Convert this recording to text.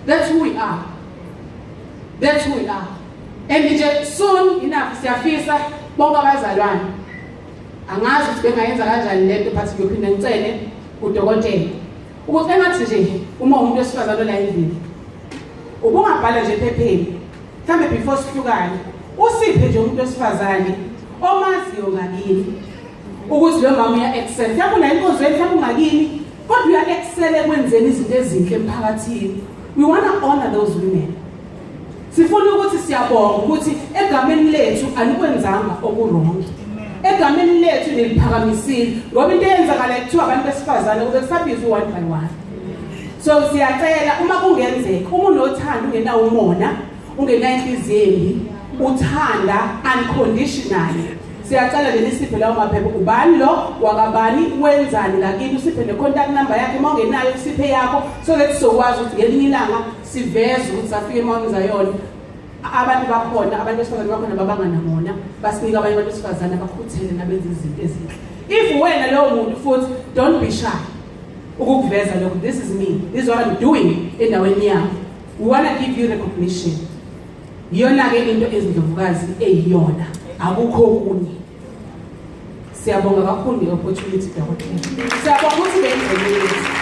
That's who we are. That's who we are. And nje soon enough siyafisa bonke abazalwane. Angazi ukuthi bengayenza kanjani lento phathi kuyophinda ngicele udokotela. Ukuthi engathi nje uma umuntu wesifazane la endlini. Ubungabhala nje ephepheni. Mhlambe before sihlukane, usiphe nje umuntu wesifazane omaziyo ngakini. Ukuthi lo mama uya excel. Mhlambe una inkonzo mhlambe ungakini, kodwa uya excel ekwenzeni izinto ezinhle emphakathini. We want to honor those women. Sifuna ukuthi siyabonga ukuthi egameni lethu alikwenzanga okuronke. Egameni lethu niliphakamisile ngoba into eyenzakala ekuthiwa abantu besifazane kube kusabizwa one by one. So siyacela uma kungenzeka uma unothando ungenawo umona, ungenayo inhliziyo embi, uthanda unconditionally. Siyacela leli siphe lawo maphepha ubani lo wakabani wenzani lakini usiphe ne contact number yakhe uma ungenayo usiphe yakho so that sizokwazi ukuthi ngelinye ilanga siveze ukuthi safike eMount Zion abantu bakhona abantu besifazane bakhona babangana bona basinika abanye abantu besifazane abakhuthele nabenza izinto ezinhle. If wena lo muntu futhi don't be shy ukuveza lokho, this is me, this is what I'm doing endaweni yami. We want to give you recognition. Yona ke into ezindlovukazi eyiyona akukho okunye. Siyabonga kakhulu ngeopportunity dokotela. Siyabonga ukuthi benze